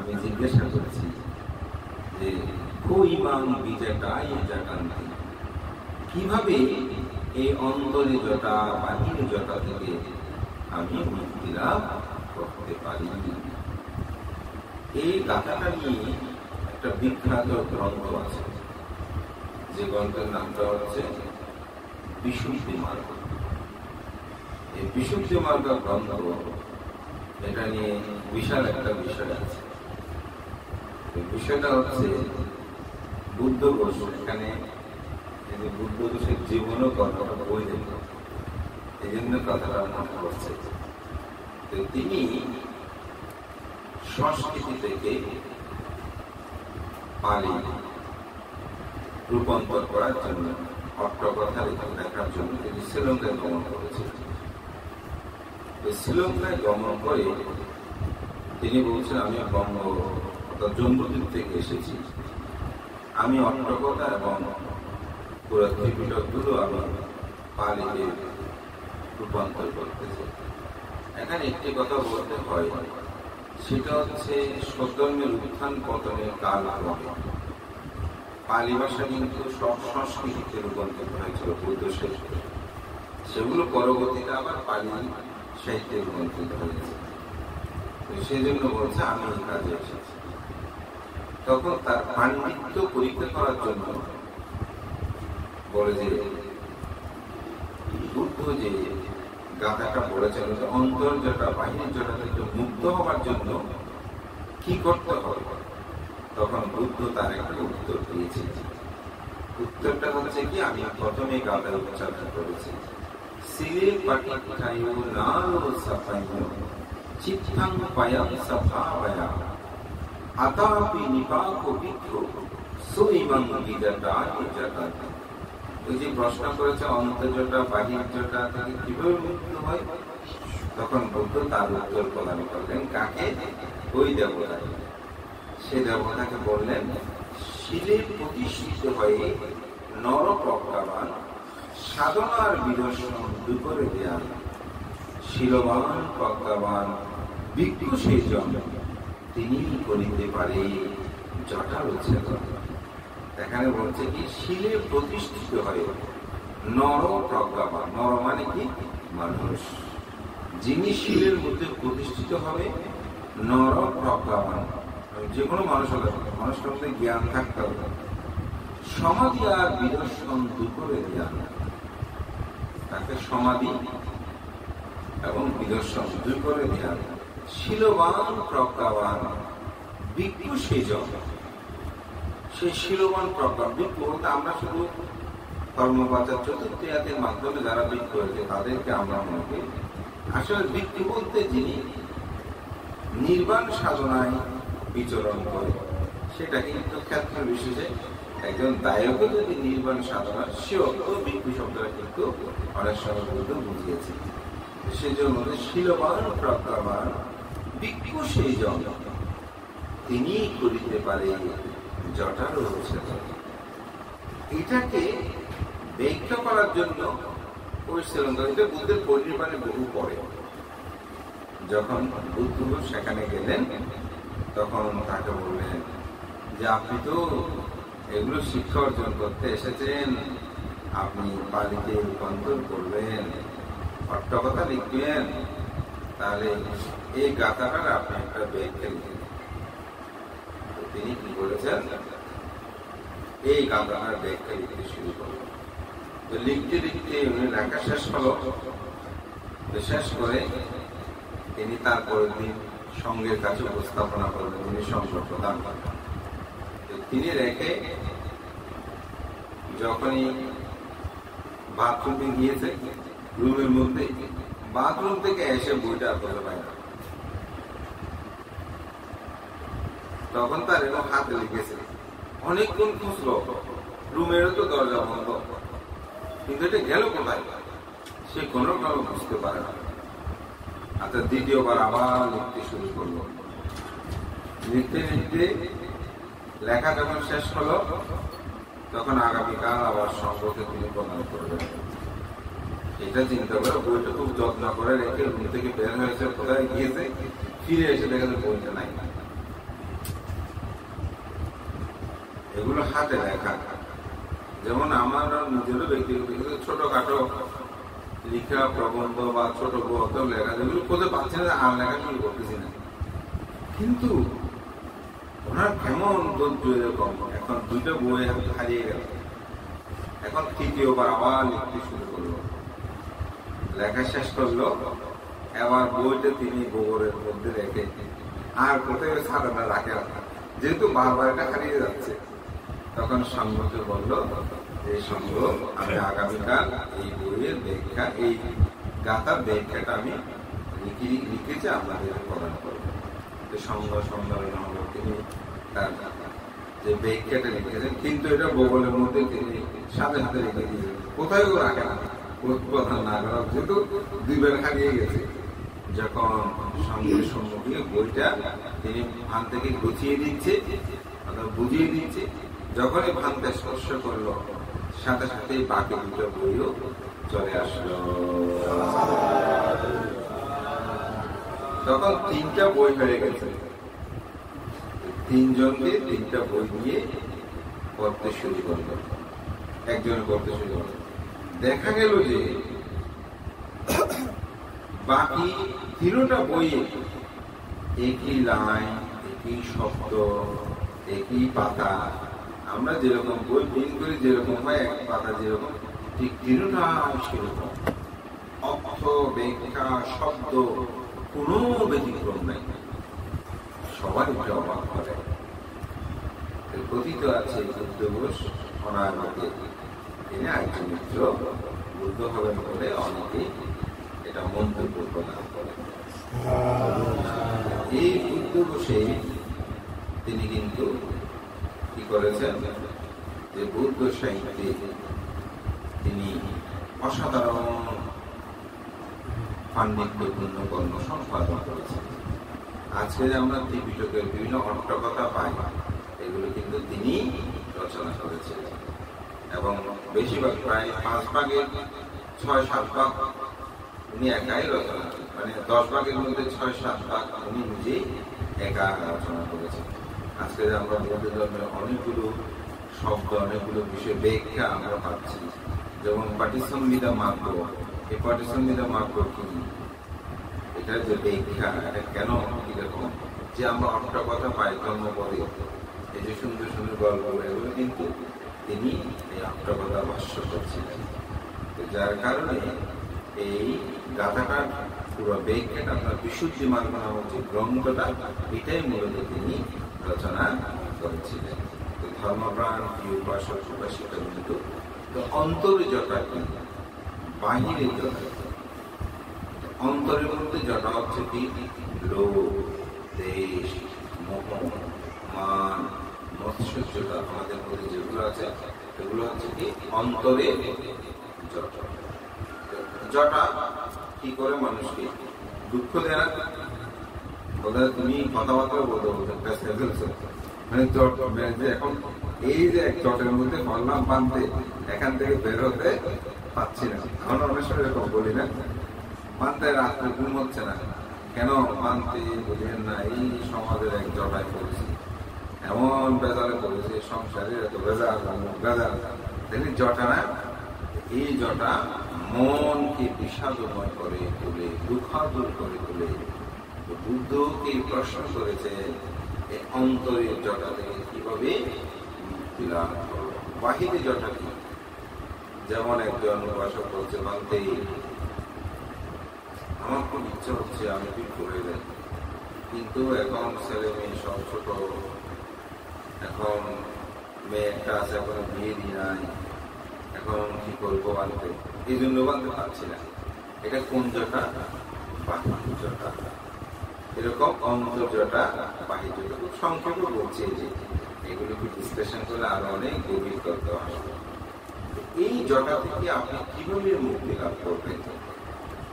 আমি জিজ্ঞাসা করেছি যে ইমাম বিজটাই জাকান্তি, কিভাবে এই অন্তরে জটা বাহির জটা থেকে আমি মুক্তি লাভ করতে পারি। এই গাথাটা নিয়ে একটা বিখ্যাত গ্রন্থ আছে, যে গ্রন্থের নামটা হচ্ছে বিশুদ্ধি মার্গ। এই বিশুদ্ধি মার্গ গ্রন্থ, এটা নিয়ে বিশাল একটা বিষয় আছে। বিষয়টা হচ্ছে বুদ্ধ ঘোষ, এখানে বুদ্ধ ঘোষের জীবনও গল্পটা বই দিল, এই জন্য কথাটা মনে করছে। তিনি সংস্কৃতি থেকে পালি রূপান্তর করার জন্য, অট্টকথা দেখার জন্য তিনি শ্রীলঙ্কায় গমন করেছিলেন। শ্রীলঙ্কায় গমন করে তিনি বলছেন, আমি বঙ্গ অর্থাৎ জম্বুদ্বীপ থেকে এসেছি, আমি অট্টকথা এবং পুরো ত্রিপিটকগুলো আমি পালিতে রূপান্তর করতেছি। এখানে একটি কথা বলতে হয়, সেটা হচ্ছে স্বধর্মের উত্থান পতনের কাল হবে। পালি ভাষা কিন্তু সব সংস্কৃতিতে রূপান্তরিত হয়েছিল বৌদ্ধ সাহিত্যে, সেগুলো পরবর্তীতে আবার পালি সাহিত্যে রূপান্তরিত হয়েছে। সেই জন্য বলছে আমি এই কাজে এসেছি। তখন তার পাণ্ডিত্য পরীক্ষা করার জন্য বলে যে বুদ্ধ যে গাথাটা বলেছেন, অন্তর জটা বাহিনীর জটা থেকে মুক্ত হওয়ার জন্য কি করতে হবে। তখন বুদ্ধ তার একটা উত্তর দিয়েছে। উত্তরটা হচ্ছে কি, আমি প্রথমে গাথার উচ্চারণ করেছি, সিলে পাটিঠায়ু নারো সাফায়ু চিত্তাং পায়াং সাফাবয়া আতাপি নিপাকো বিক্ষো সুইমাং বিজটায় জাকাতি। ওই যে প্রশ্ন করেছে অন্তর্জটা বাহির জটা থেকে কিভাবে মুক্ত হয়, তখন বুদ্ধ তার উত্তর প্রদান করলেন কাকে, ওই দেবতাকে। সে দেবতাকে বললেন, শিলে প্রতিষ্ঠিত হয়ে নর প্রজ্ঞাবান সাধনার বিদর্শন দুপুরে দেয়ান শিলবান প্রজ্ঞাবান ভিক্ষু সেজন তিনি করিতে পারে জটার উচ্ছেদন। এখানে বলছে কি, শিলে প্রতিষ্ঠিত হয় নর প্রজ্ঞাবান, নর মানে কি মানুষ, যিনি শিলের মধ্যে প্রতিষ্ঠিত হবে নর প্রজ্ঞাবান, যে কোনো মানুষ হতে পারে, মানুষের মধ্যে জ্ঞান থাকতে হবে, সমাধি আর বিদর্শন দুপুরে জ্ঞান, তাকে সমাধি এবং বিদর্শন দুই করে ধ্যান শিলবান প্রজ্ঞাবান ভিক্ষু সেজন। সেই শিলবান প্রজ্ঞা ভিক্ষু বলতে আমরা শুধু কর্মবাচার চতুর্থের মাধ্যমে যারা ভিক্ষু হয়েছে তাদেরকে আমরা মনে করি। আসলে ভিক্ষু বলতে যিনি নির্বাণ সাধনায় বিচরণ করে, সেটা কিন্তু ক্ষেত্র বিশেষে একজন দায়কও যদি নির্বাণ সাধনা, সেও ভিক্ষু শব্দটা কিন্তু অনেক সময় বলতে বুঝিয়েছে। সেজন্য শিলবান প্রজ্ঞাবান ভিক্ষু সেজন তিনি করিতে পারে জটার উচ্ছেদন। এটাকে ব্যাখ্যা করার জন্য ওই শ্রীলঙ্কা, এটা বুদ্ধের পরিনির্বাণে বহু পরে, যখন বুদ্ধ সেখানে গেলেন তখন তাকে বললেন যে আপনি তো এগুলো শিক্ষা অর্জন করতে এসেছেন, আপনি পালিতে রূপান্তর করবেন, অট্টকথা লিখবেন, তাহলে এই গাথাটার আপনি একটা ব্যাখ্যা লিখবেন। তিনি কি বলেছেন, এই গাথাটার ব্যাখ্যা লিখতে শুরু করলেন। তো লিখতে লিখতে উনি লেখা শেষ হলো। শেষ করে তিনি তারপরের দিন সঙ্গের কাছে উপস্থাপনা করলেন, তিনি সঙ্গ প্রদান করলেন। তিনি রেখে যখনই বাথরুমে গিয়েছে, রুমের মধ্যে বাথরুম থেকে এসে বইটা খুঁজে পায় না। তখন তার এবং হাতে লিখেছে, অনেকক্ষণ খুঁজলো, রুমেরও তো দরজা বন্ধ, কিন্তু এটা গেল কোথায় সে কোনো কারণ বুঝতে পারে না। আচ্ছা, দ্বিতীয়বার আবার লিখতে শুরু করলো। লিখতে লিখতে লেখা যখন শেষ হলো, তখন আগামীকাল আবার সঙ্গকে তিনি প্রদান করবেন। এটা চিন্তা করে বইটা খুব যত্ন করে রেখে রুম থেকে বের হয়েছে, কোথায় গিয়েছে, ফিরে এসে দেখে বইটা নাই। এগুলো হাতে লেখা। যেমন আমার নিজেরও ব্যক্তিগত ছোটখাটো লিখা প্রবন্ধ বা ছোট বড় লেখা, যেগুলো কোথাও পাচ্ছি না, আর লেখা শুরু করতেছি না। কিন্তু ওনার কেমন ধৈর্য এরকম, এখন 2টা বই হারিয়ে গেল, এখন 3য়বার আবার লিখতে শুরু করলো, লেখা শেষ করলো, এবার বইটা তিনি গোবরের মধ্যে রেখে আর কোথায় সারাটা রাখে, যেহেতু বারবার এটা হারিয়ে যাচ্ছে। তখন সঙ্গকে বলল, এই সঙ্গ আমি আগামীকাল এই বইয়ের ব্যাখ্যা, এই গাথার ব্যাখ্যাটা আমি লিখেছি আপনাদের প্রদান করবো। সঙ্গ সম্মেলন হলো, তিনি তার যে ব্যাখ্যাটা লিখেছেন, কিন্তু এটা বগলের মধ্যে তিনি সাথে সাথে রেখে দিয়েছেন, কোথায় রাখে না, প্রধান না করা, যেহেতু 2বার হারিয়ে গেছে। যখন সঙ্গের সম্মুখে বইটা তিনি ভান থেকে গুছিয়ে দিচ্ছে, বুঝিয়ে দিচ্ছে, যখনই ভানতে স্পর্শ করলো, সাথে সাথে বাকি 2টা বইও চলে আসলো। তখন 3টা বই হয়ে গেছে। 3জনকে 3টা বই দিয়ে পড়তে শুরু করলো, একজন পড়তে শুরু করলো। দেখা গেল যে বাকি 3টা বইয়ে একই লাইন, একই শব্দ, একই পাতা, আমরা যেরকম বই প্রিন্ট করি যেরকম হয়, এক পাতা যেরকম, ঠিক 3টা সেরকম, অর্থ, ব্যাখ্যা, শব্দ কোনো ব্যতিক্রম নাই। সবাই এটা অবাক করে। কথিত আছে বুদ্ধ ঘোষ অনাগতে তিনি আর্য মিত্র বুদ্ধ হবেন বলে অনেকেই এটা মন্তব্য প্রদান করে। এই বুদ্ধ ঘোষে তিনি কিন্তু কি করেছেন, যে বৌদ্ধ সাহিত্যে তিনি অসাধারণ পাণ্ডিত্যপূর্ণ কর্ম সম্পাদন করেছেন। আজকে যে আমরা ত্রিপিটকের বিভিন্ন অট্টকথা পাই, এগুলো কিন্তু তিনি রচনা করেছিলেন, এবং বেশিরভাগ প্রায় 5 ভাগের 6-7 ভাগ উনি একাই রচনা, মানে 10 ভাগের মধ্যে 6-7 ভাগ উনি নিজেই একা রচনা করেছেন। আজকে যে আমরা বৌদ্ধ ধর্মের অনেকগুলো শব্দ, অনেকগুলো বিষয় ব্যাখ্যা আমরা পাচ্ছি, যেমন পাটিসংহিতা মার্গ। এই পাটিসংহিতা মার্গ কি, এটার যে ব্যাখ্যা, এটা কেন কিরকম, যে আমরা অট্ট কথা পাই ধর্মপদে, এই যে সুন্দর সুন্দর গল্প, এগুলো কিন্তু তিনি এই অট্ট কথা ভাষ্য করছিলেন। যার কারণে এই গাথাটার পুরো ব্যাখ্যাটা, আপনার বিশুদ্ধি মার্গ নামক যে গ্রন্থটা, এটাই মূলত তিনি রচনা করেছিলেন। ধর্মপ্রাণ কি উপাসক উপাসিকা কিন্তু অন্তরে জটা কি, বাহিরে জটা। অন্তরের মধ্যে জটা হচ্ছে কি, লোভ, দেশ, মোহ, মান, মৎসর্যতা, আমাদের মধ্যে যেগুলো আছে এগুলো হচ্ছে কি অন্তরে জটা। জটা কি করে মানুষকে দুঃখ দেয়, বোধহয় তুমি কথাবার্তা বলতে বলতে মানে এখন এই যে এক জটের মধ্যে বললাম বানতে, এখান থেকে বের হতে পাচ্ছি না। আমরা অনেক সময় এরকম বলি না, বানতে রাত্রে ঘুম হচ্ছে না, কেন বানতে বুঝলেন না, এই সমাজের এক জটায় পড়েছি, এমন বেজারে পড়েছি, সংসারের এত বেজার দেখি জটা না। এই জটা মনকে বিষাদময় করে তোলে, দুঃখাতুর করে তোলে। বুদ্ধকে প্রশ্ন করেছে, এই অন্তরের জটা থেকে কিভাবে মুক্তি লাভ করো, বাহিরে জটা কি। যেমন একজন উপাসক বলছে, বানতে আমার খুব ইচ্ছা হচ্ছে আমি ঠিক করে দেয়, কিন্তু এখন ছেলে মেয়ে সব ছোট, এখন মেয়ে একটা আছে, এখন বিয়ে দিয়ে নাই, এখন কি করবো বানতে, এই জন্য বানতে পারছি না। এটা কোন জটা? বাহির জটা। এরকম অন্তর্জটা বাহির জটা খুব সংক্ষেপে বলছে, যে এগুলোকে বিশ্লেষণ করে আরো অনেক গভীর করতে হবে। এই জটা থেকে আপনি কিভাবে মুক্তি লাভ করবেন?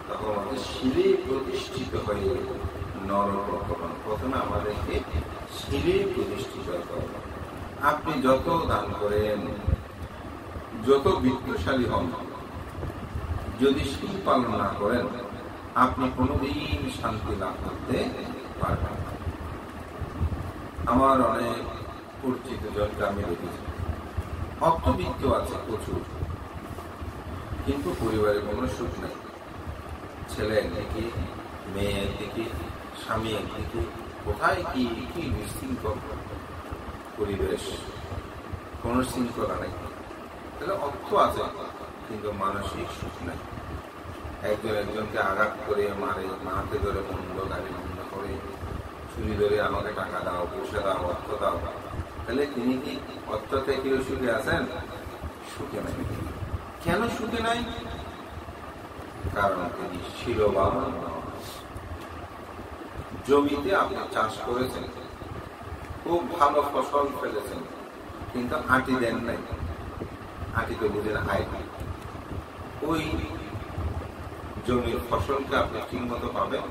তখন আমাদের শিলে প্রতিষ্ঠিত হয়ে নরকরণ। প্রথমে আমাদেরকে শিলে প্রতিষ্ঠিত করবেন। আপনি যত দান করেন, যত বিত্তশালী হন, যদি শিল পালন না করেন, আপনি কোনোদিন শান্তি লাভ করতে পারবেন। আমার অনেক পরিচিত জনকে আমি দেখেছি, অর্থবিত্ত আছে প্রচুর, কিন্তু পরিবারে কোনো সুখ নেই। ছেলে একদিকে, মেয়ে একদিকে, স্বামী একদিকে, কোথায় কি কি বিশৃঙ্খল পরিবেশ, কোন শৃঙ্খলা নেই। তাহলে অর্থ আছে কিন্তু মানসিক সুখ নেই। একজন একজনকে আঘাত করে মারে, মাকে ধরে মন্দ গাড়ি মন্দ করে, চুরি ধরে আমাকে টাকা দাও, পয়সা দাও, অর্থ দাও। তাহলে তিনি কি অর্থ থেকেও সুখে আছেন? সুখে নাই। কেন সুখে নাই? কারণ তিনি শিলবান। জমিতে আপনি চাষ করেছেন, খুব ভালো ফসল ফেলেছেন, কিন্তু আঁটি দেন নাই। আঁটি তো বুঝেন আয়। ওই জমির ফসলকে আপনি ঠিক মতো পাবেন,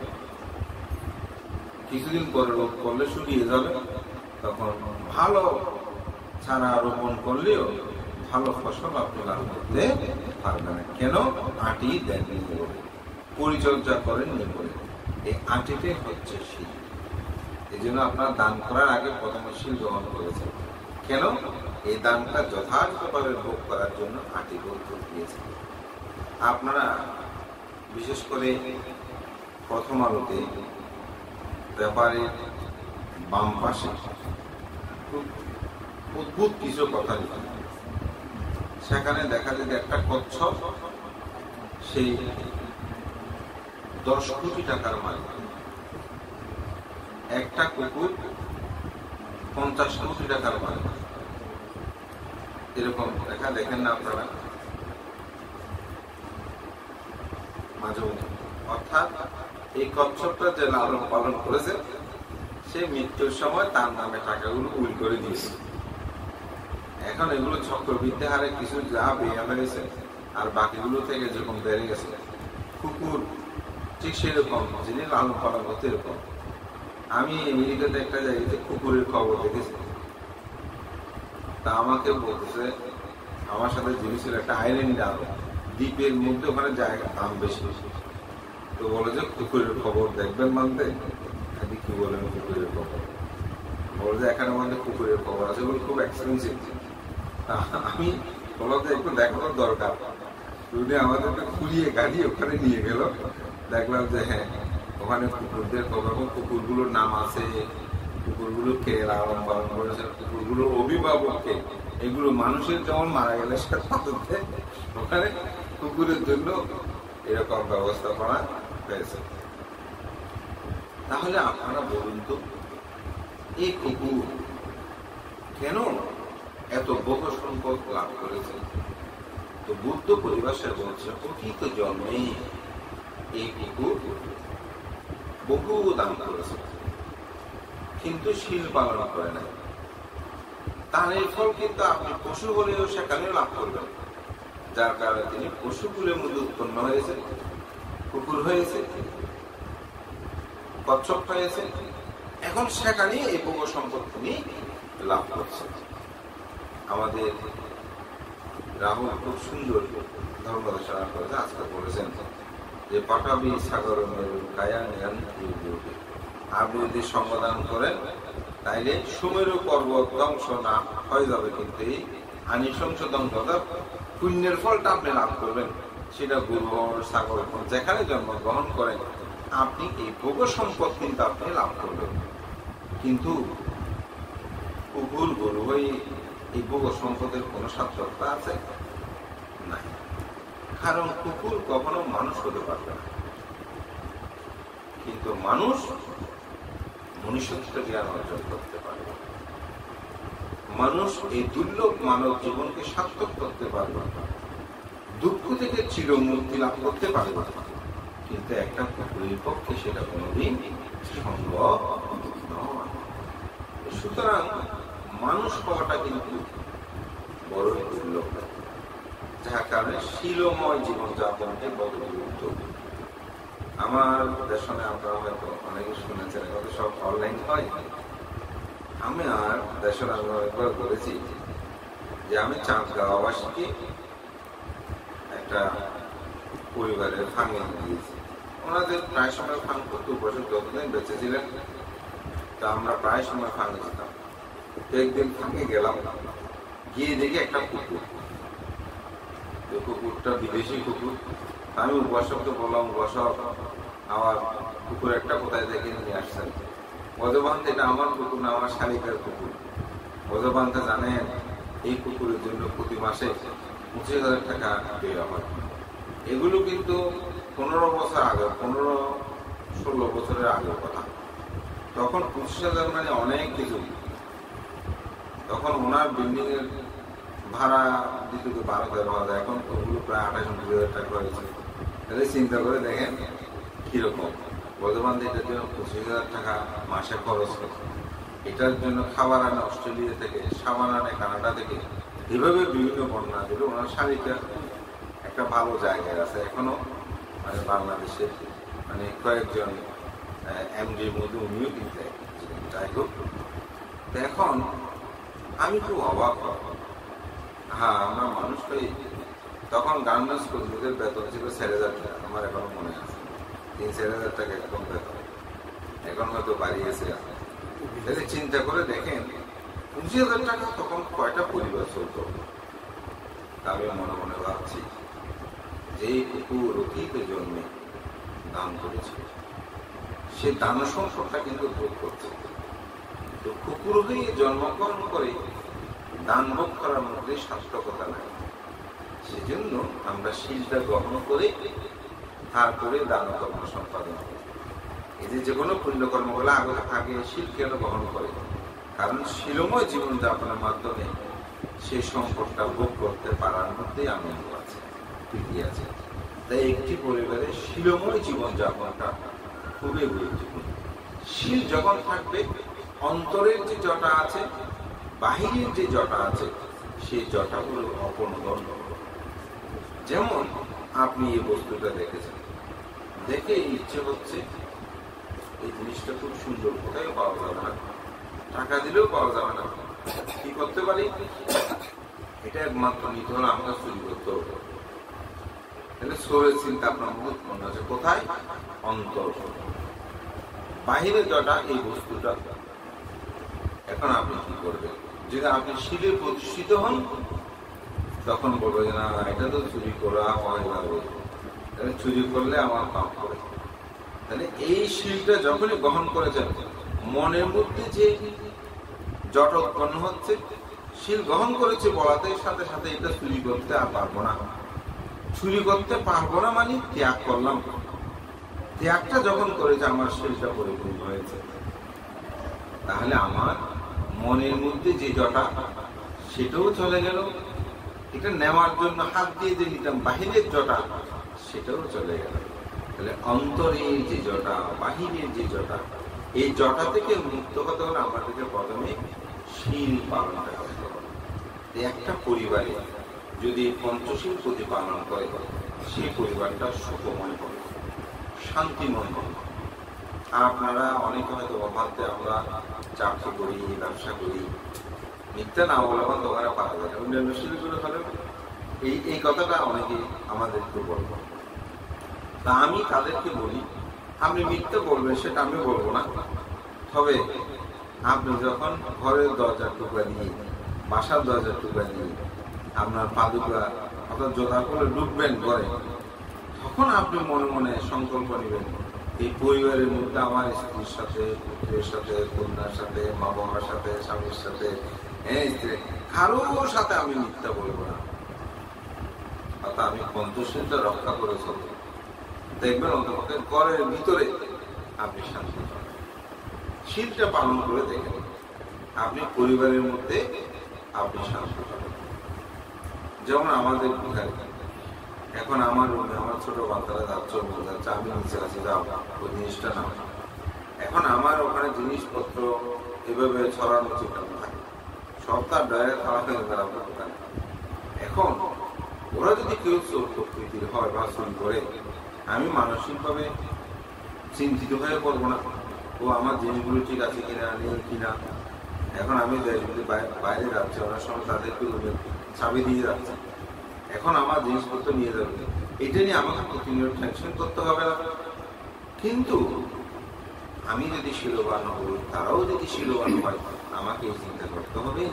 কিছুদিন পরে রোদ করলে শুকিয়ে যাবে, তখন ভালো ছাড়া রোপণ করলেও ভালো ফসল আপনি লাভ করতে পারবেন না। কেন? আঁটি দেননি বলে, পরিচর্যা করেননি বলে। এই আঁটিতে হচ্ছে শীল। এই জন্য আপনার দান করার আগে প্রথমে শীল গ্রহণ করেছেন। কেন? এই দানটা যথাযথভাবে ভোগ করার জন্য আঁটি গুরুত্ব দিয়েছেন। আপনারা বিশেষ করে প্রথম আলোতে ব্যাপারে বাম পাশে খুব অদ্ভুত কিছু কথা লিখেন। সেখানে দেখা যায় একটা কচ্ছপ, সেই 10 কোটি টাকার মালিক। একটা কুকুর 50 কোটি টাকার মালিক। এরকম দেখা দেখেন না আপনারা মাঝে মধ্যে? অর্থাৎ এই কচ্ছপটা যে লালন পালন করেছে, সে মৃত্যুর সময় তার নামে টাকাগুলো উইল করে দিয়েছে। এখন এগুলো চক্রবৃদ্ধি হারে কিছু যা বেড়ে হয়েছে, আর বাকিগুলো থেকে যেরকম বেড়ে গেছে। কুকুর ঠিক সেরকম, যিনি লালন পালন করতে এরকম। আমি আমেরিকাতে একটা জায়গাতে কুকুরের খবর দেখেছি। তা আমাকে বলতেছে, আমার সাথে যিনি ছিল একটা আইল্যান্ডার, দ্বীপের মধ্যে, ওখানে জায়গা দাম বেশি। তো বলে যে কুকুরের খবর দেখবেন মানতে। আমি কি বলেন কুকুরের খবর? বলে যে এখানে আমাদের কুকুরের খবর আছে, বলে খুব এক্সপেন্সিভ। আমি বলো যে একটু দেখানোর দরকার। উনি আমাদেরকে খুলিয়ে গাড়িয়ে ওখানে নিয়ে গেল। দেখলাম যে হ্যাঁ, ওখানে কুকুরদের খবর, কুকুরগুলোর নাম আছে, কুকুরগুলো কে লালন পালন করেছে, কুকুরগুলোর অভিভাবককে। এগুলো মানুষের যেমন মারা গেলে সাথে ওখানে কুকুরের জন্য এরকম ব্যবস্থা করা হয়েছে। তাহলে আপনারা বলুন তো, এই কুকুর কেন এত বহু সম্পদ লাভ করেছে? তো বুদ্ধ পরিভাষা বলছে, অতীত জন্মে এই কুকুর বহু দান করেছে, কিন্তু শীল পালন করে না। তার এই ফল কিন্তু আপনি পশু হলেও সেখানে লাভ করবেন। যার কারণে তিনি পশুকুলের মধ্যে উৎপন্ন হয়েছে, কুকুর হয়েছে, কচ্ছপ হয়েছে। এখন সেখানে এই বহু সম্পদ তিনি লাভ করছেন। আমাদের রাহুল খুব সুন্দর ধর্মদর্শনা করেছে, আজকে বলেছেন যে পাটাবি সাগর কায়া নিয়ান। আপনি যদি সমাধান করেন তাইলে সুমেরু পর্বত ধ্বংস না হয়ে যাবে, কিন্তু এই আনিসংস ধ্বংস পুণ্যের ফলটা আপনি লাভ করবেন। সেটা গুরু সাগর যেখানে জন্মগ্রহণ করেন, আপনি এই ভোগ সম্পদ কিন্তু আপনি লাভ করবেন। কিন্তু কুকুর গরু হয়ে এই ভোগ সম্পদের কোন সার্থকতা আছে না। কারণ কুকুর কখনো মানুষ হতে পারবে না, কিন্তু মানুষ মনুষ্যত্ব জ্ঞান অর্জন করতে পারবে। মানুষ এই দুর্লভ মানব জীবনকে সার্থক করতে পারবে, দুঃখ থেকে চিরমুক্তি লাভ করতে পারবে, কিন্তু একটা কুকুরের পক্ষে সেটা কোনোদিন সম্ভব নয়। সুতরাং মানুষ হওয়াটা কিন্তু বড় দুর্লভ, যার কারণে শীলময় জীবনযাপনকে বড় গুরুত্ব। আমার দেশনে আপনারা হয়তো অনেকে শুনেছেন, এগুলো সব অনলাইন হয়। আমি আর দেশের একবার বলেছি যে আমি চাঁদগাঁওবাসীকে একটা পরিবারের ফাঁড়ি দিয়েছি। ওনাদের প্রায় সময় ফাঁড় 70 বছর যতদিন বেঁচে ছিলেন, তা আমরা প্রায় সময় ফাঁড়ি যেতাম। একদিন ফাঁকে গেলাম, গিয়ে দেখি একটা কুকুর। কুকুরটা বিদেশি কুকুর। আমি উপাসককে বললাম, উপাসক আমার কুকুর একটা কোথায় দেখে নিয়ে আসছেন। বজবান্ত এটা আমার কুকুর না, আমার শালিকার কুকুর। বজবান্ত জানেন এই কুকুরের জন্য প্রতি মাসে 25,000 টাকা দেওয়া হয়। এগুলো কিন্তু 15 বছর আগে, 15-16 বছরের আগের কথা। তখন 25,000 মানে অনেক কিছু। তখন ওনার বিল্ডিং এর ভাড়া দিতে 12-13,000, এখন ওগুলো প্রায় 28-29,000 টাকা হয়েছে। তাহলে চিন্তা করে দেখেন কিরকম। বর্তমান এটার জন্য 25,000 টাকা মাসে খরচ করে। এটার জন্য খাবার আনে অস্ট্রেলিয়া থেকে, সাবান আনে কানাডা থেকে, এভাবে বিভিন্ন বর্ণনা দিল। ওনার শাড়িটা একটা ভালো জায়গায় আছে এখনো, মানে বাংলাদেশের মানে কয়েকজন এমডির মধ্যে উনিও কিনতে। যাই হোক, এখন আমি খুব অবাক। হ্যাঁ, আমরা মানুষ হয়ে তখন গার্মেন্টস কর্মীদের বেতন ছিল 4,000 টাকা, আমার এখনো মনে আছে। 3-4,000 টাকা এরকম বেতন, এখন হয়তো বাড়িয়েছে। তাহলে চিন্তা করে দেখেন 25,000 টাকা তখন কয়টা পরিবার চলত। আমি মনে মনে ভাবছি যে কুকুর অতীত জন্মে দান করেছে, সে দান সংকটটা কিন্তু ভোগ করছে। তো কুকুর হয়ে জন্মগ্রহণ করে দান ভোগ করার মধ্যে সার্থকতা নাই। সেজন্য আমরা শীলটা গ্রহণ করে তারপরে দান কর্ম সম্পাদন করি। এই যে কোনো পুণ্যকর্মগুলো আগে শীল কেন গ্রহণ করে? কারণ শীলময় জীবনযাপনের মাধ্যমে সেই সম্পদটা ভোগ করতে পারার মধ্যেই আনন্দ আছে, প্রীতি আছে। তাই একটি পরিবারে শীলময় জীবনযাপনটা খুবই গুরুত্বপূর্ণ। শীল যখন থাকবে, অন্তরের যে জটা আছে, বাহিরের যে জটা আছে, সেই জটাগুলো অপনোদন। যেমন আপনি এই বস্তুটা দেখেছেন, দেখে ইচ্ছে হচ্ছে এই জিনিসটা খুব সুন্দর, কোথায় পাওয়া যাবে না, টাকা দিলেও পাওয়া যাবে না, কি করতে পারি? এটা একমাত্র নিতে হলে আমাকে চুরি করতে হবে। তাহলে সোরের চিন্তা আপনার মনে হচ্ছে কোথায়? অন্তর। বাহিরে জটা এই বস্তুটা। এখন আপনি কি করবেন? যদি আপনি শীলে প্রতিষ্ঠিত হন, তখন বলবে যে না, এটা তো চুরি করা হয় না, তাহলে চুরি করলে আমার পাপ করে। তাহলে এই শীলটা যখনই গ্রহণ করেছেন, মনের মধ্যে যে জট উৎপন্ন হচ্ছে, শীল গ্রহণ করেছে বলাতে সাথে সাথে এটা চুরি করতে আর পারবো না। চুরি করতে পারবো না মানে ত্যাগ করলাম। ত্যাগটা যখন করেছে, আমার শীলটা পরিপূর্ণ হয়েছে। তাহলে আমার মনের মধ্যে যে জটা, সেটাও চলে গেল। এটা নেওয়ার জন্য হাত দিয়ে যে নিতাম বাহিরের জটা, সেটাও চলে গেল। তাহলে অন্তরের যে জটা, বাহিরের যে জটা, এই জটা থেকে মুক্ত হতে হলে আমাদেরকে প্রথমে শীল পালনটা করতে হবে। একটা পরিবারে যদি পঞ্চশীল প্রতিপালন করে, সেই পরিবারটা সুখময় হবে, শান্তিময় হবে। আপনারা অনেকে হয়তো ভাবতে আমরা চাকরি করি, ব্যবসা করি, মিথ্যা না বলে আমার দোকানে পাওয়া যায়, অন্যান্য শিল্পগুলো হলে এই কথাটা অনেকে আমাদেরকে বলবো। তা আমি তাদেরকে বলি, আপনি মিথ্যা বলবেন সেটা আমি বলবো না, তবে আপনি যখন ঘরের দরজার টুকরা নিয়ে, বাসার দরজার টুকরা নিয়ে আপনার পাদুকা অর্থাৎ জোড়া করে ঢুকবেন ঘরে, তখন আপনি মনে মনে সংকল্প নেবেন, এই পরিবারের মধ্যে আমার স্ত্রীর সাথে, পুত্রের সাথে, কন্যার সাথে, মা বাবার সাথে, স্বামীর সাথে, কারোর সাথে আমি মিথ্যা বলবো না। অর্থাৎ আমি পঞ্চশীলটা রক্ষা করে চলব। দেখবেন অন্তত ঘরের ভিতরে আপনি শান্তি পাবেন। শীলটা পালন করে দেখেন, আপনি পরিবারের মধ্যে আপনি শান্তি পাবেন। যেমন আমাদের ঘরে এখন আমার রুমে আমার ছোট বাচ্চারা যাচ্ছে, আমি নিচে আছি, যাও ওই জিনিসটা নাও। এখন আমার ওখানে জিনিসপত্র এভাবে ছড়ানো চিটানো থাকে, সব তার ডয়ে খাওয়া হয়ে গেল দোকানে। এখন ওরা যদি কেউ চোর প্রকৃতির হয় বা চুরি করে, আমি মানসিকভাবে চিন্তিত হয়ে পড়বো না, ও আমার জিনিসগুলো ঠিক আছে কিনা, নেই কিনা। এখন আমি যদি বাইরে যাচ্ছি, অনেক সময় তাদেরকে চাবি দিয়ে যাচ্ছে, এখন আমার জিনিসপত্র নিয়ে যাবে, এটা নিয়ে আমাকে প্রতিনিয়ত টেনশন করতে হবে না। কিন্তু আমি যদি শিলবান হব, তারাও যদি শিলবান হয়, আমাকে চিন্তা করতে হবে।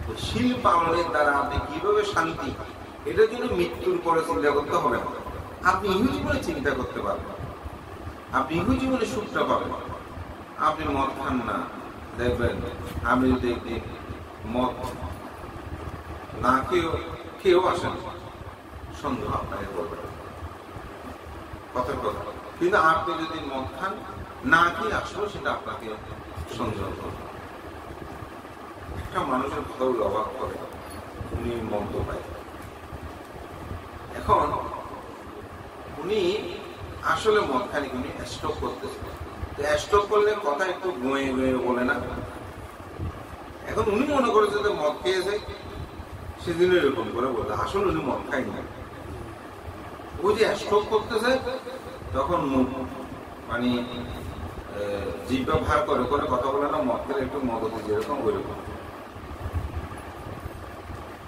তো শিল পালনের দ্বারা আপনি কিভাবে শান্তি, এটা জন্য মৃত্যুর পরে চিন্তা করতে হবে না। আপনি ইহু জীবনে চিন্তা করতে পারবেন, আপনি ইহু জীবনে সুখটা পাবেন। আপনি মদ খান না, দেখবেন আপনি যদি মদ না খেয়েও আসেন, সন্দেহ আপনাকে করবে কথার কথা। কিন্তু আপনি যদি মদ খান না খেয়ে আসলো, সেটা আপনাকে সন্দেহ করবে। একটা মানুষের কথা অবাক করে, উনি মন্দ পায়। এখন উনি আসলে মদ খানি, উনি স্টক করতেছে। স্টক করলে কথা একটু গুঁয়ে গুঁয়ে বলে না। এখন উনি মনে করেছে যে মদ খেয়েছে, সেদিন এরকম করে বলতে, আসলে উনি মদ খাই না। ওই যে স্টক করতেছে, তখন মানে জিভটা ভার করে করে কথা বলে না, মদ খেলে একটু মগজে যেরকম ওইরকম।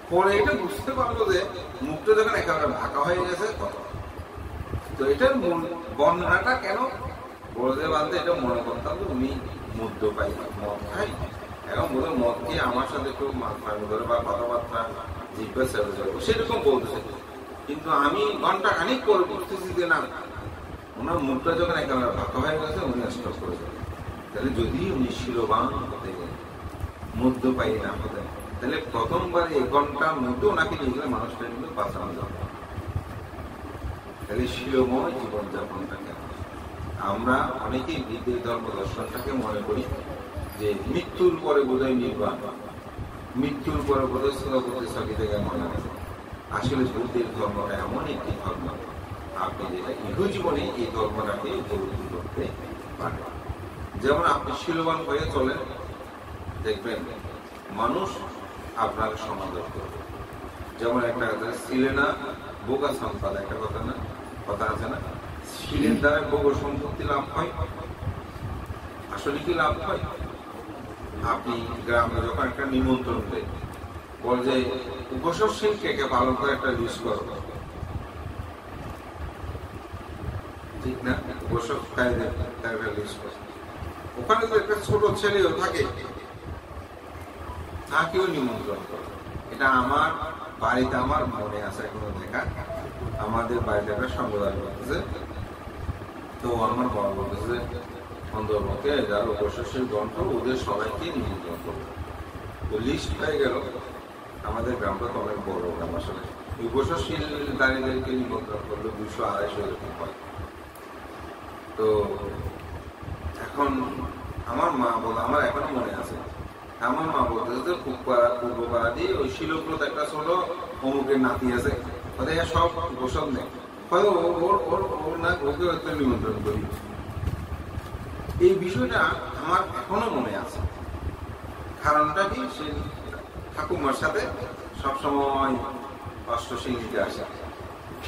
পরে এটা বুঝতে পারলো যে মুখটা যখন একেবারে ঢাকা হয়ে গেছে, তো এটার মূল বর্ণনাটা কেন বলতে বান্ধে, এটা মনে করতাম যে উনি মদ্য পাই, মদ খাই। এখন বলে মদ খেয়ে আমার সাথে একটু ধরে বা কথাবার্তা জিজ্ঞা ছেড়ে যাবো, সেরকম বলতেছে। কিন্তু আমি ঘন্টা খানিক পরে বুঝতেছি যে না, ওনার মুখটা যখন একেবারে ঢাকা হয়ে গেছে, উনি স্টপ করে যাবে। তাহলে যদি উনি শিলবান হতে গেলে মদ্য পাই না হতে, তাহলে প্রথমবার 1 ঘন্টার মধ্যে ওনাকে নিয়ে গেলে মানুষটা কিন্তু বাঁচানো যাবে। তাহলে শিলময় জীবনযাপনটা কেমন? আমরা অনেকেই বিদ্যুৎ ধর্ম দর্শনটাকে মনে করি যে মৃত্যুর পরে বোধহয় নির্বাণ, মৃত্যুর পরে বোধহয় স্থগতি থেকে মনে হয়। আসলে বুদ্ধের ধর্মটা এমন একটি ধর্ম, আপনি যেটা ইহ জীবনে এই ধর্মটাকে উপলব্ধি করতে পারেন। যেমন আপনি শিলবান হয়ে চলেন, দেখবেন মানুষ আপনার সমাদর করবে। যেমন একটা কথা, ছিলে না বোকা সম্পদ, একটা কথা আছে না, শিলের দ্বারা ভোগ সম্পত্তি লাভ হয়। আসলে কি লাভ হয়? আপনি গ্রামে যখন একটা নিমন্ত্রণ দেন, বল যে উপসর্শীল কে পালন করে একটা লিস্ট করো, ঠিক না? উপসর একটা লিস্ট করো। ওখানে তো একটা ছোট ছেলেও থাকে, তাকেও নিমন্ত্রণ করো। এটা আমার বাড়িতে আমার মনে আছে এখনো দেখা। আমাদের বাড়িতে একটা সম্প্রদায় করতেছে, তো আমার বাবা বলতেছে অন্তর্মুখে যারা উপসর্শীল গ্রন্থ, ওদের সবাইকে নিমন্ত্রণ করবো। তো লিস্ট হয়ে গেল। আমাদের গ্রামটা তো অনেক বড় গ্রাম, আসলে উপসর্শীল দাঁড়িয়েদেরকে নিমন্ত্রণ করলো 200-250 এরকম হয়। তো এখন আমার মা বলে, আমার এখনো মনে আছে, আমার মা বলতেছে যে পূর্বপাড়া দিয়ে ওই শিলপ্রত একটা ছোট অমুকের নাতি আছে, ওদের সব গোসব নেই, হয়তো ওর না ওকে হয়তো নিমন্ত্রণ করি। এই বিষয়টা আমার এখনো মনে আছে। কারণটা কি, সে ঠাকুমার সাথে সবসময় অষ্টসিংহীতে আসে।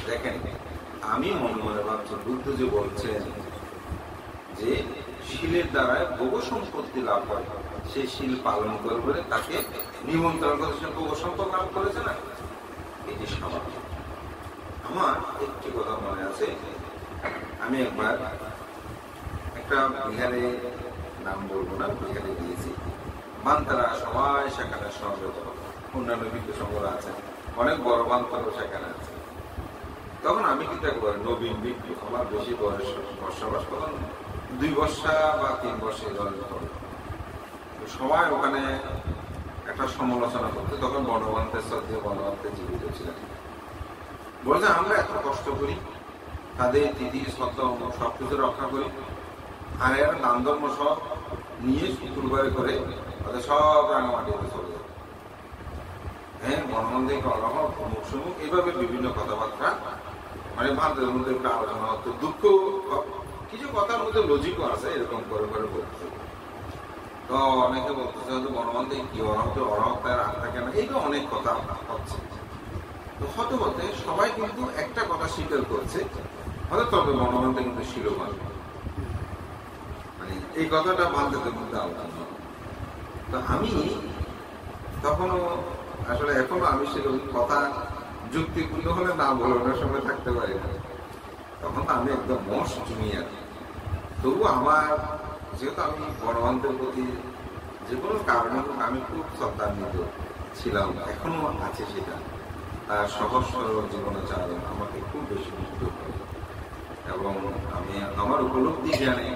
দেখেন, আমি মনে মনে ভাবছি বুদ্ধ যে বলছেন যে শিলের দ্বারা ভোগ সম্পত্তি লাভ হয়, সে শিল পালন করে বলে তাকে নিমন্ত্রণ করে সে ভোগ সম্পদ লাভ করেছে না, এটি স্বাভাবিক। আমার একটি কথা মনে আছে, আমি একবার একটা বিহারে, নাম বলবো না, বিহারে গিয়েছি। বান্তারা সবাই সেখানে সমবেত, অন্যান্য বিদ্যুৎ সংঘরা আছে, অনেক বড় বান্তারও সেখানে আছে। তখন আমি কিন্তু একবারে নবীন ব্যক্তি, আমার বেশি বয়স, বর্ষাবাস তখন 2 বর্ষা বা 3 বর্ষের জলের পরে। সবাই ওখানে একটা সমালোচনা করতে, তখন বনবান্তের শ্রদ্ধেয় বনবান্তে জীবিত ছিলেন। বলছে আমরা এত কষ্ট করি, তাদের তিথি সত্য সবকিছু রক্ষা করি, আর এরা দান ধর্ম সব নিয়ে শুক্রবারে করে তাদের সব রাঙামাটিতে চলে যায়। হ্যাঁ, বনবন্ধে অমুক সমুক এইভাবে বিভিন্ন কথাবার্তা, মানে ভারতের মধ্যে একটা আলোচনা হতো। দুঃখ কিছু কথার মধ্যে লজিকও আছে, এরকম করে করে বলতেছে। তো অনেকে বলতেছে হয়তো বনবন্ধে কি অরহতার আত্মা কেন, এইটা অনেক কথা হচ্ছে। তো হতে হতে সবাই কিন্তু একটা কথা স্বীকার করছে, হয়তো তবে বনবন্ধে কিন্তু শিলবান, মানে এই কথাটা ভারতের মধ্যে আলোচনা। তো আমি তখনও আসলে এখনো আমি সেরকম কথা যুক্তিপূর্ণ হলে না বলে ওনার সঙ্গে থাকতে পারি না। তখন তো আমি একদম মস্ত জুনিয়র, তবু আমার যেহেতু আমি বড়বান্ধবের প্রতি যে কোনো কারণে আমি খুব শ্রদ্ধান্বিত ছিলাম, এখনো আছে সেটা। তার সহজ সরল জীবনাচারণ আমাকে খুব বেশি মুগ্ধ করে এবং আমি আমার উপলব্ধি জানি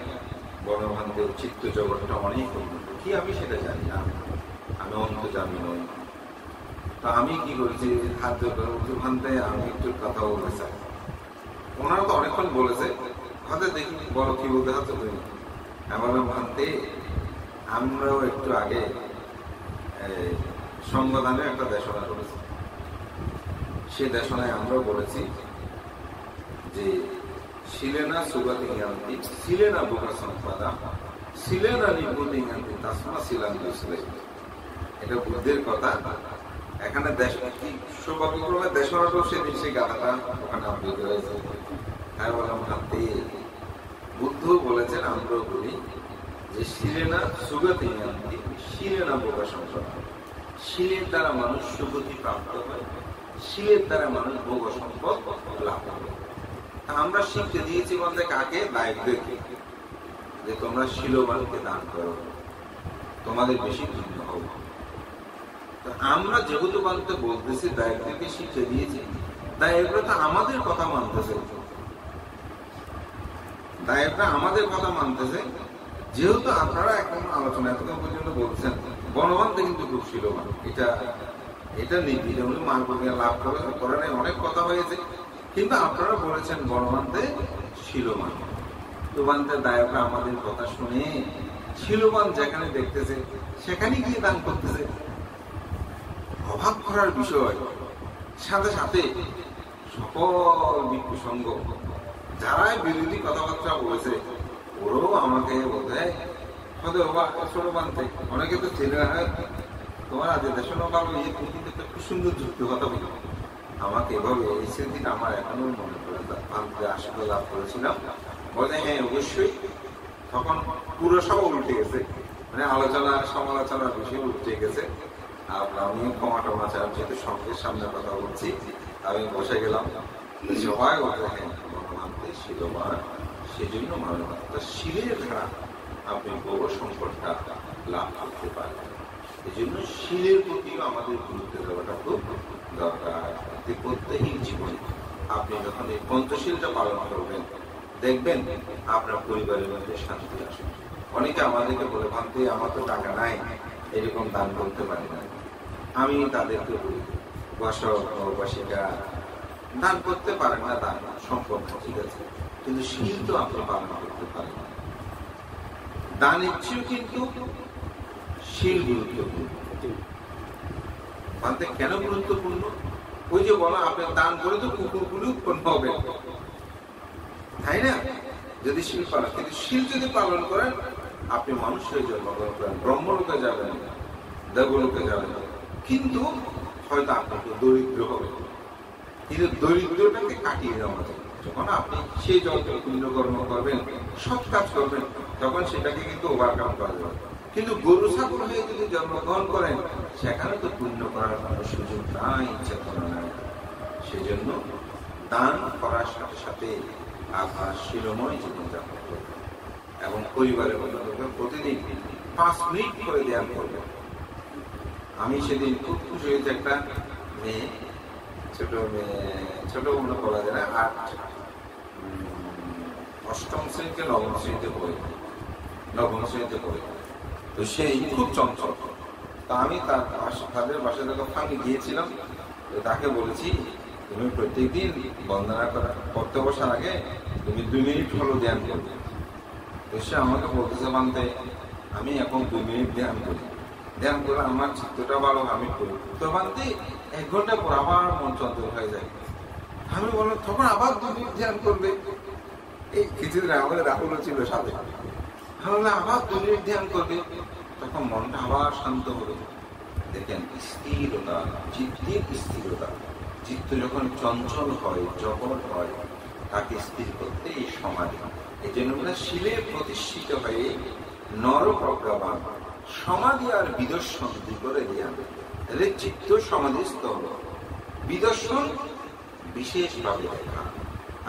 বড়বান্ধবের চিত্ত জগৎটা অনেক উন্নত। কি আমি সেটা জানি না, আমি অন্তর্যামী নই। তো আমি কি করেছি, খাদ্য ভান্তে আমি একটু কথা বলতে চাই। ওনারা তো অনেকক্ষণ বলেছে, হয়তো দেখি বলো কি বলতে হচ্ছে তুমি। আমার ভান্তে আমরাও একটু আগে সংবিধানে একটা দেশনা করেছি। সে দেশনায় আমরাও বলেছি যে শিলেনা সুগতি জ্ঞানতি শিলেনা বোকা সম্পাদা শিলেনা নিপুণি জ্ঞানতি তাসমা শিলান দুসলে। এটা বুদ্ধের কথা। এখানে দেশ সৌভাগ্যক্রমে দেশনাটাও সেদিন সেই গাথাটা ওখানে আবৃত হয়েছে। হ্যাঁ বললাম ভাবতে বুদ্ধ বলেছেন, আমরাও বলি যে শিলেনা সুগতি জ্ঞানতি শিলেনা বোকা সম্পাদা। শিলের দ্বারা মানুষ সুগতি প্রাপ্ত হয়, শিলের দ্বারা মানুষ ভোগ সম্পদ লাভ করে। আমরা শিখতে দিয়েছি বলতে কাকে, দায়িত্বকে, যে তোমরা শিলবানকে দান করো, তোমাদের বেশি ভিন্ন হবে। আমরা যেহেতু বানতে বলতেছি, দায়িত্বকে শিখতে দিয়েছি, দায়িত্ব তো আমাদের কথা মানতেছে, দায়িত্ব আমাদের কথা মানতেছে। যেহেতু আপনারা এখন আলোচনা এতক্ষণ পর্যন্ত বলছেন বনবান্তে কিন্তু খুব শিলবান, এটা নির্দিষ্ট মার্গকে লাভ করে নাই, অনেক কথা হয়েছে, কিন্তু আপনারা বলেছেন বনবান্তে শিলবান। শিলবান্তের দায়করা আমাদের কথা শুনে শিলবান যেখানে দেখতেছে সেখানে গিয়ে দান করতেছে। অবাক করার বিষয়, সাথে সাথে সকল ভিক্ষু সংঘ যারাই বিরোধী কথাবার্তা বলেছে ওরাও আমাকে বলতে শিলবান্তে অনেকে তো ছেলে হয় তোমার আজ দেশনা পাবো, তুমি কিন্তু একটা খুব সুন্দর যুক্তি কথা বলো। আমাকে এভাবে এই স্মৃতিটা আমার এখনো মনে পড়ে, আশীর্বাদ লাভ করেছিলাম। বলে হ্যাঁ অবশ্যই। তখন পুরো সব উল্টে গেছে, মানে আলোচনা সমালোচনার বিষয় উল্টে গেছে। আমিও ক্ষমা টমা চাই, যেহেতু সঙ্গের সামনে কথা বলছি, আমি বসে গেলাম। সবাই বলতে হ্যাঁ মানতে শিলবান, সেজন্য মানবতা শিলের ধারা আপনি বড় সম্পদটা লাভ করতে পারেন। এই জন্য শিলের প্রতিও আমাদের গুরুত্ব দেওয়াটা খুব দরকার। প্রত্যেকের জীবনে আপনি যখন এই পঞ্চশীলটা পালন করবেন, দেখবেন আপনার পরিবারের মধ্যে শান্তি আসবে। অনেকে আমাদেরকে বলে ভাবতে আমার তো টাকা নাই, এরকম দান করতে পারি না। আমি তাদেরকে বলি বাসিকা দান করতে পারেন না, দান সম্পন্ন ঠিক আছে, কিন্তু শীল তো আপনি পালন করতে পারেন। দানের চেয়েও কিন্তু শীল গুরুত্বপূর্ণ। মানতে কেন গুরুত্বপূর্ণ? ওই যে বলা আপনি দান করে তো কুকুরগুলি উৎপন্ন হবে, তাই না? যদি শীল পালন, কিন্তু শীল যদি পালন করেন আপনি মানুষের জন্মগ্রহণ করেন, ব্রহ্মলোকে যাবেন, দেবলোকে যাবেন, কিন্তু হয়তো আপনাকে দরিদ্র হবে। কিন্তু দরিদ্রটাকে কাটিয়ে দেওয়া যায় যখন আপনি সেই জগতে পুণ্যকর্ম করবেন, সৎ কাজ করবেন, তখন সেটাকে কিন্তু ওভারকাম করা যাবে। কিন্তু গরু ছাগল হয়ে যদি জন্মগ্রহণ করেন, সেখানে তো পুণ্য করার কোনো সুযোগ নাই, চেতনা নাই। সেজন্য দান করার সাথে সাথে আপনার শিলময় জীবনযাপন করবেন এবং পরিবারের মধ্যে প্রতিদিন 5 মিনিট করে ধ্যান করবেন। আমি সেদিন খুব খুশি হয়েছে, একটা মেয়ে, ছোট মনে বলা যায় না, 8ম শ্রেণীতে 9ম শ্রেণীতে পড়ে, তো সেই খুব চঞ্চল। তা আমি তাদের বাসায় যখন আমি গিয়েছিলাম, তাকে বলেছি তুমি প্রত্যেকদিন বন্দনা করতে বসার আগে তুমি 2 মিনিট হলো ধ্যান করবে। তো সে আমাকে বলতেছে মানতে আমি এখন 2 মিনিট ধ্যান করি, ধ্যান করে আমার চিত্তটা ভালো, আমি করি। তো মানতে 1 ঘন্টা পর আবার মন চঞ্চল হয়ে যায়। আমি বললাম তখন আবার 2 মিনিট ধ্যান করবে। এই কিছুদিন আমাদের রাহুল ছিল সাথে, আবার 2 মিনিট ধ্যান করবে, তখন মনটা আবার শান্ত হবে। দেখেন স্থিরতা, চিত্তের স্থিরতা। চিত্ত যখন চঞ্চল হয়, জবর হয়, তাকে স্থির করতে এই সমাধি। এই জন্য শিলে প্রতিষ্ঠিত হয়ে নর প্রজ্ঞাবান সমাধি আর বিদর্শন করে দেয়া। চিত্ত সমাধিস্থ হল, বিদর্শন বিশেষভাবে দেখা।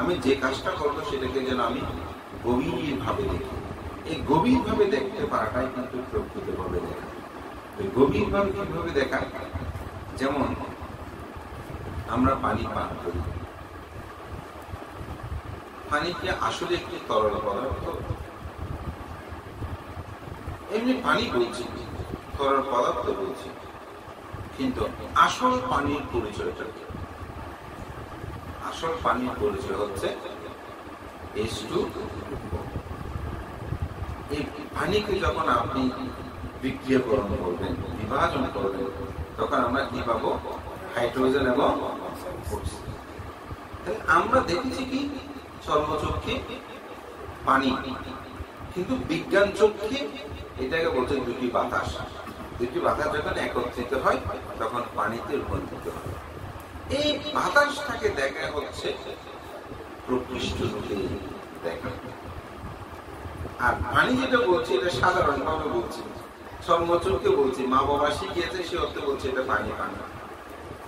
আমি যে কাজটা করবো সেটাকে যেন আমি গভীর ভাবে দেখি। এই গভীর ভাবে দেখতে পারাটাই কিন্তু প্রকৃতভাবে দেখা। গভীর ভাবে কিভাবে দেখা? যেমন আমরা পানি পান করি, পানি কি আসলে একটি তরল পদার্থ? এমনি পানি বলছি, তরল পদার্থ বলছি, কিন্তু আসল পানির পরিচয়টা কি? আসল পানির পরিচয় হচ্ছে H2O। এই পানিকে যখন আপনি বিক্রিয়াকরণ করবেন, বিভাজন করবেন, তখন আমরা কি পাবো? হাইড্রোজেন এবং অক্সিজেন। আমরা দেখেছি কি চর্মচক্ষে পানি, কিন্তু বিজ্ঞান চক্ষে এটাকে বলছে দুটি বাতাস। দুটি বাতাস যখন একত্রিত হয় তখন পানিতে রূপান্তরিত হয়। এই বাতাসটাকে দেখা হচ্ছে প্রকৃষ্ট রূপে দেখা। আর পানি যেটা বলছে এটা সাধারণভাবে বলছি, চর্মচক্ষে বলছি, মা বাবা শিখিয়েছে সে অর্থে বলছে এটা পানি পানি।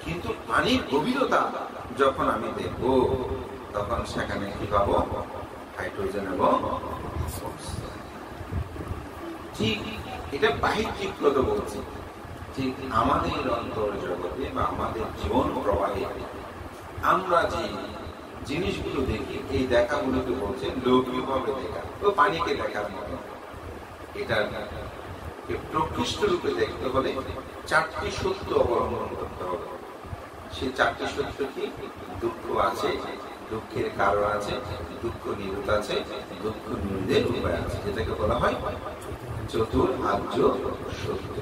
কিন্তু পানির গভীরতা যখন আমি দেখবো তখন সেখানে কি পাবো? হাইড্রোজেন এবং অক্সিজেন। ঠিক এটা বাহ্যিক কথা বলছি, ঠিক আমাদের অন্তর জগতে বা আমাদের জীবন প্রবাহে আমরা যে জিনিসগুলো দেখি, এই দেখাগুলোকে বলছে লৌকিকভাবে দেখা, তো পানিকে দেখার মতো। এটা প্রকৃষ্ট রূপে দেখতে হলে চারটি সত্য অবলম্বন করতে হবে। সেই চারটি সত্য কি? দুঃখ আছে, দুঃখের কারণ আছে, দুঃখ নিরোধ আছে, দুঃখ নিরোধের উপায় আছে, যেটাকে বলা হয় চতুর্ভাগ্য সত্য।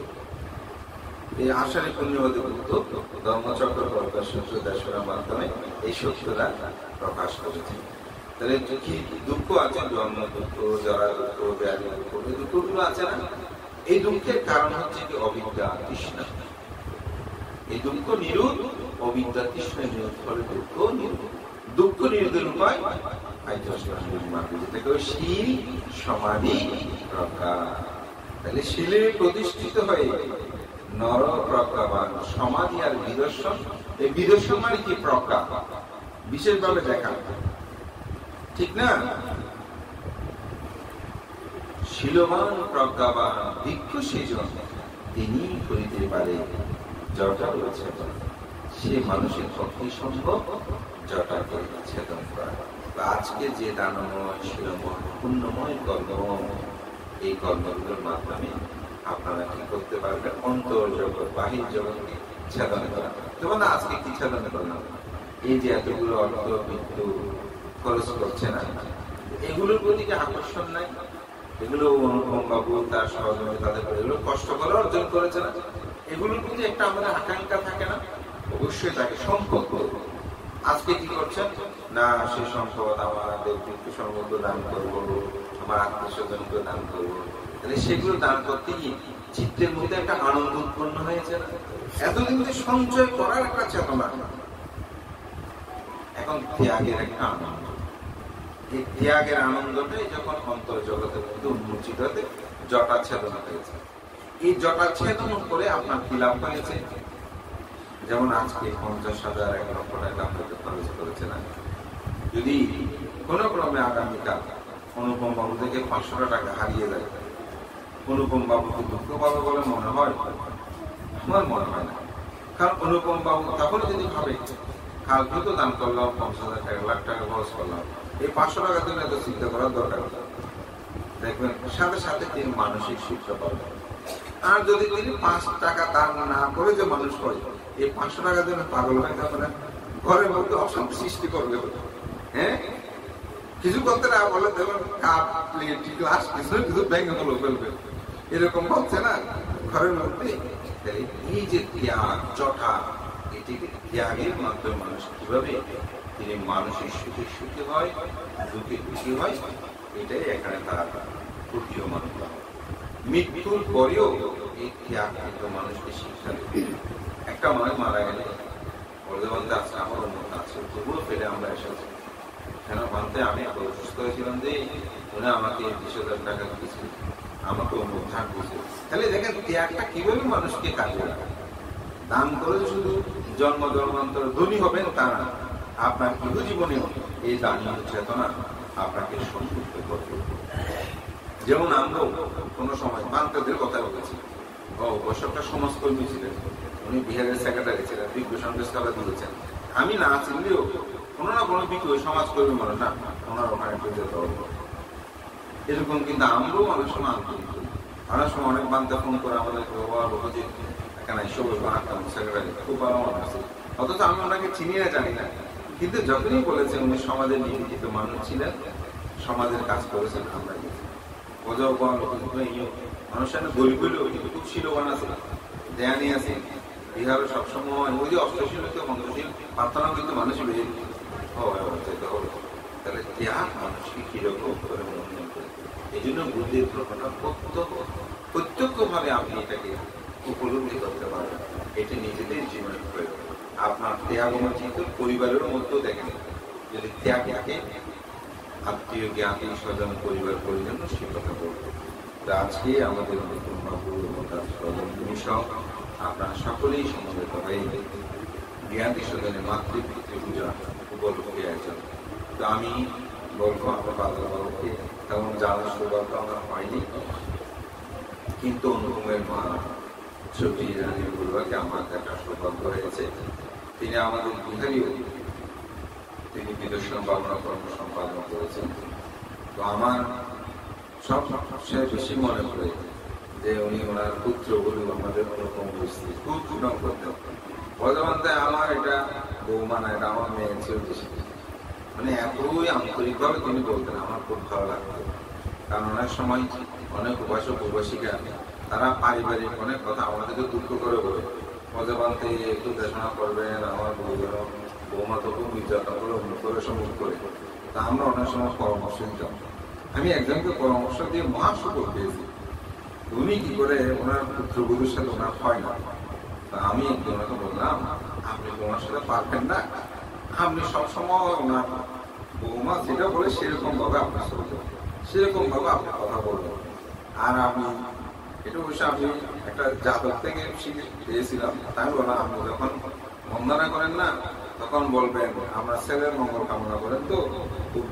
এই আষাঢ়ী পূর্ণিমাতে বুদ্ধ ধর্মচক্র প্রকাশ সূত্র দেশনার মাধ্যমে এই সত্যটা প্রকাশ করেছে। তাহলে কি দুঃখ আছে? জন্ম দুঃখ, জরা দুঃখ, ব্যাধি দুঃখ, এই দুঃখগুলো আছে না? এই দুঃখের কারণ হচ্ছে কি? অবিদ্যা, তৃষ্ণা। এই দুঃখ নিরোধ, অবিদ্যা তৃষ্ণা নিরোধ করে দুঃখ নিরোধ। দুঃখ নিরোধের উপায় যেটাকে শীল সমাধি প্রজ্ঞা। তাহলে শীলে প্রতিষ্ঠিত হয়ে নর প্রজ্ঞাবান সমাধি আর বিদর্শন। এই বিদর্শন মানে কি? প্রজ্ঞা, বিশেষভাবে দেখা, ঠিক না? শীলবান প্রজ্ঞাবান ভিক্ষু সেজন তিনি করিতে পারে জটা ছেদন। সে মানুষের পক্ষে সম্ভব জটাকে ছেদন করা। আজকে যে দানময়, শীলময়, পুণ্যময় কর্ম, এই কর্মগুলোর মাধ্যমে আপনারা কি করতে পারবেন? অন্তর জগৎ, বাহির জগৎকে ছেদন করা। যেমন আজকে কি ছেদন করলাম? এই যে এতগুলো অর্থ মৃত্যু খরচ করছে না, এগুলোর প্রতি কি আকর্ষণ নাই? এগুলো অনুপম বাবু তার সহযোগী তাদের এগুলো কষ্ট করে অর্জন করেছে না? এগুলোর প্রতি একটা আমাদের আকাঙ্ক্ষা থাকে না? অবশ্যই তাকে সম্পদ করবো। আজকে কি করছেন না? সে সম্পদ আমাদের সম্পদ দান করবো, আমার আত্মীয় স্বজনকে দান করবো। তাহলে সেগুলো দান করতে গিয়ে চিত্তের মধ্যে একটা আনন্দ উৎপন্ন হয়েছে না? এতদিন যে সঞ্চয় করার একটা চেতনা, এখন ত্যাগের একটা আনন্দ। এই ত্যাগের আনন্দটাই যখন অন্তর জগতের মধ্যে উন্মোচিত হতে জটা ছেদন হয়েছে। এই জটা ছেদন করে আপনার কি লাভ হয়েছে? যেমন আজকে 50,000 1 লক্ষ টাকা আপনাকে খরচ করেছে না? যদি কোনো ক্রমে আগামীকাল অনুপম বাবু থেকে 500 টাকা হারিয়ে যায়, অনুপম বাবুকে দুঃখ পাবে বলে মনে হয়? আমার মনে হয় না। কারণ অনুপম বাবু তখন যদি ভাবে কালকে তো দান করলাম 50,000 টাকা, 1 লাখ টাকা খরচ করলাম, এই 500 টাকা জন্য এত চিন্তা করার দরকার। দেখবেন সাথে সাথে তিনি মানসিক শিক্ষা পাবেন। আর যদি তিনি 5 টাকা দান না করে যে মানুষ হয়, এই 500 টাকার জন্য পাগল হয়ে যাবে না? ঘরের মধ্যে অশান্তি সৃষ্টি করবে। হ্যাঁ, কিছু করতে না বলে দেখবেন কাপ প্লেট গ্লাস কিছু ভেঙে হলো ফেলবে, এরকম হচ্ছে না ঘরের মধ্যে? এই যে ত্যাগ জটা, এটিকে ত্যাগের মাধ্যমে মানুষ কিভাবে তিনি মানসিক সুখে সুখী হয়, দুঃখে দুঃখী হয়, এটাই এখানে তার প্রতীয়মান। মৃত্যুর পরেও এই ত্যাগ কিন্তু মানুষকে শিক্ষা দেবে। একটা মানুষ মারা গেলে বলতে বলতে আজকে আমারও মতো আছে, তবুও ফেলে আমরা এসেছি কেন মানতে? আমি এত অসুস্থ হয়েছিলাম যে উনি আমাকে 20,000 টাকা দিয়েছিল, আমাকে অনুধান করছে। তাহলে দেখেন ত্যাগটা কিভাবে মানুষকে কাজে লাগে। দান করে শুধু জন্ম জন্মান্তর ধনী হবেন তা না, আপনার ইহ জীবনেও এই দানীয় চেতনা আপনাকে সম্পৃক্ত করবে। যেমন আমরা কোনো সময় বান্তাদের কথা বলেছি, অশোকটা সমাজকর্মী ছিলেন, উনি বিহারের সেক্রেটারি ছিলেন, বিজ্ঞ সন্দেশ খেলা দিয়েছেন। আমি না চিনলেও কোনো না কোনো বিজ্ঞ সমাজকর্মী মানুষ না ওনার ওখানে যেতে হবে। এরকম কিন্তু আমরাও অনেক সময় আন্তরিক করি। অনেক সময় অনেক বান্তা ফোন করে আমাদের যে এখানে সবুজ বানাতাম সেক্রেটারি, খুব ভালো মানুষ আছে, অথচ আমি ওনাকে চিনি না জানি না, কিন্তু যখনই বলেছেন উনি সমাজের নিবেদিত মানুষ ছিলেন, সমাজের কাজ করেছেন, আমরা বোঝাও পাওয়া লোক মানুষের গরিব হইলেও কিন্তু খুব শিলবান আছে, দেয়ানি আছে। বিহারে সবসময় ওই যে অষ্টশীল মন্ত্রশীল প্রার্থনা কিন্তু মানুষ বেরিয়ে যেতে হবে। তাহলে ত্যাগ মানুষকে কিরকম করে মনোনয়ন করে, এই জন্য বুদ্ধির প্রকটন প্রত্যক্ষভাবে আপনি এটাকে উপলব্ধি করতে পারবেন। এটি নিজেদের জীবনে প্রয়োগ। আপনার ত্যাগ অনুচিত পরিবারের মধ্যেও দেখেন, যদি ত্যাগ থাকে আত্মীয় জ্ঞাতি স্বজন পরিবার পরিজন সে কথা বলবো। আজকে আমাদের নতুন সহ আপনারা সকলেই সমবেত হয়ে জ্ঞাতি স্বজনের মাতৃপিতৃ পূজা উপলক্ষে আয়োজন। তো আমি বলবো আমার বাবা বাবুকে তেমন জানার সৌভাগ্য আমার হয়নি, কিন্তু অনুপমের মা ছবি রানী বড়ুয়াকে আমার দেখার সৌভাগ্য হয়েছে। তিনি আমাদের বিহারীও, তিনি বিদর্শন ভাবনা কর্ম সম্পাদন করেছেন। তো আমার সবচেয়ে বেশি মনে পড়ে যে উনি ওনার পুত্র বলু আমাদের অনুপম পরিস্থিতি খুব সুনাম করতেন। বর্তমানে আমার এটা বৌমা না, এটা আমার মেয়ের চেয়ে বেশি, মানে এতই আন্তরিকভাবে তিনি বলতেন, আমার খুব ভালো লাগতো। কারণ অনেক সময় অনেক উপাসক উপাসিকা তারা পারিবারিক অনেক কথা আমাদেরকে দুঃখ করে বলে, মজাবান্তে একটু দেখাশোনা করবেন, আমার বৌমা তো খুব নির্যাতন করে অন্য করে সম্মুখ করে। তা আমরা অনেক সময় পরামর্শ দিতাম। আমি একজনকে পরামর্শ দিয়ে মহাসুযোগ পেয়েছি, উনি কি করে ওনার পুত্রবধূর সাথে ওনার হয় না। তা আমি ওনাকে বললাম, আপনি তোমার সাথে পারবেন না, আপনি সবসময় ওনার বৌমা যেটা বলে সেরকম ভাবে আপনার চলতে, সেরকম ভাবে আপনি কথা বলবেন। আর আমি এটা অবশ্যই আমি একটা জাতক থেকে পেয়েছিলাম, তাই বললাম আপনি যখন বন্দনা করেন না তখন বলবেন আমরা ছেলের মঙ্গল কামনা করেন, তো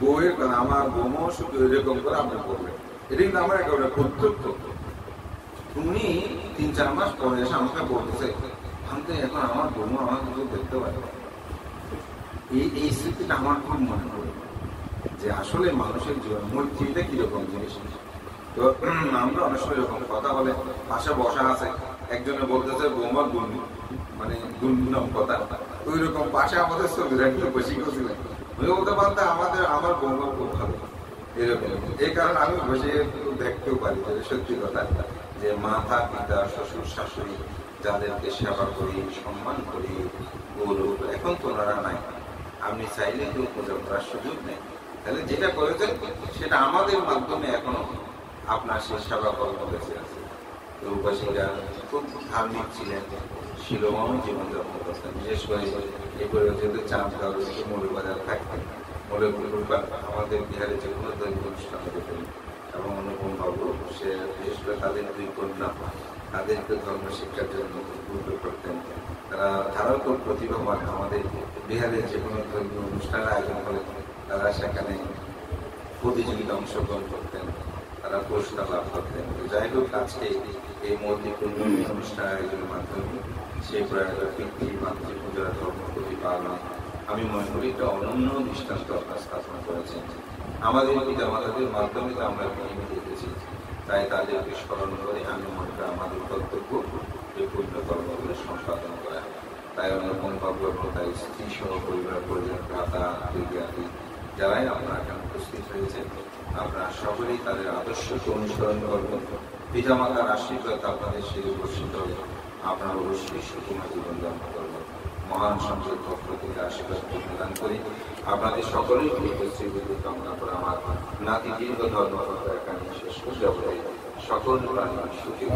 বউয়ের আমার বৌমা শুধু এরকম করে আপনি বলবেন। এটা কিন্তু আমার একেবারে প্রত্যক্ষ। উনি 3-4 মাস পরে এসে আমাকে বলতেছে, আমি তো এখন আমার বৌমা আমার কিছু দেখতে পাই। এই স্মৃতিটা আমার খুব মনে পড়ে যে আসলে মানুষের জীবন মৈত্রীটা কিরকম জিনিস। তো আমরা অনেক সময় এরকম কথা বলে পাশে বসা আছে, একজনে বলতেছে বৌমার গুণ, মানে গুণনম কথা, ওই রকম পাশে আমাদের ছবি রাখলে বসে গেছিলেন, ওই বলতে পারতে আমার বৌমা খুব ভালো এরকম। এই কারণে আমি বসে দেখতেও পারি যে সত্যি কথা, যে মাতা পিতা শ্বশুর শাশুড়ি যাদেরকে সেবা করি সম্মান করি গৌরব, এখন তো ওনারা নাই, আপনি চাইলে কেউ পূজা করার সুযোগ নেই। তাহলে যেটা করেছেন সেটা আমাদের মাধ্যমে এখনো আপনার সেই সেবা কর্ম বেঁচে আছে। উপাসীরা খুব ধার্মিক ছিলেন, শিলময় জীবনযাপন করতেন। বিশেষ করে এরপরে যেহেতু চাঁদ গাড়ি মৌলবাজার থাকতেন, মৌলবাজার আমাদের বিহারে যে কোনো ধর্মীয় অনুষ্ঠান দেখতেন। এবং অনুপম বাবু সে বিশেষ করে তাদের 2 কন্যা, তাদেরকে ধর্ম শিক্ষার জন্য গুরুত্ব করতেন। তারাও খুব প্রতিভাবান, আমাদের বিহারের যে কোনো ধর্মীয় অনুষ্ঠানের আয়োজন হলে তারা সেখানে প্রতিযোগিতা অংশগ্রহণ করতেন, তারা পুরস্কার লাভ করতেন। যাই হোক, আজকে এই মৌলিক অনুষ্ঠান আয়োজনের মাধ্যমে সেই প্রয়াত পিতৃ মাতৃপূজার ধর্ম প্রতিপালন আমি মনে করি একটা অনন্য দৃষ্টান্ত আপনার স্থাপন করেছেন। আমাদের পিতামাতাদের মাধ্যমে তো আমরা পৃথিবী দেখেছি, তাই তাদেরকে স্মরণ করে আমি মনে করি আমাদের কর্তব্য এই পূর্ণ কর্মগুলো সম্পাদন করা। তাই অনুপম বাবু এবং তার স্ত্রী সহ পরিবার পরিজন ভ্রাতা জ্ঞাতি যারাই আপনারা এখানে উপস্থিত হয়েছেন, আপনারা সকলেই তাদের আদর্শকে অনুসরণ করবেন। পিতামাতার আশীর্বাদ আপনাদের শিরে বর্ষিত হবে, আপনারা অবশ্যই সুকুমার জীবনযাপন করবেন। মহান সংসদ পক্ষ থেকে আশীর্বাদ প্রদান করি। আপনাদের সকলেই শ্রীবৃদ্ধি কামনা করে আমার নাতি দীর্ঘ ধর্মকর্তা এখানে শেষ করে সকল প্রাণী সুখী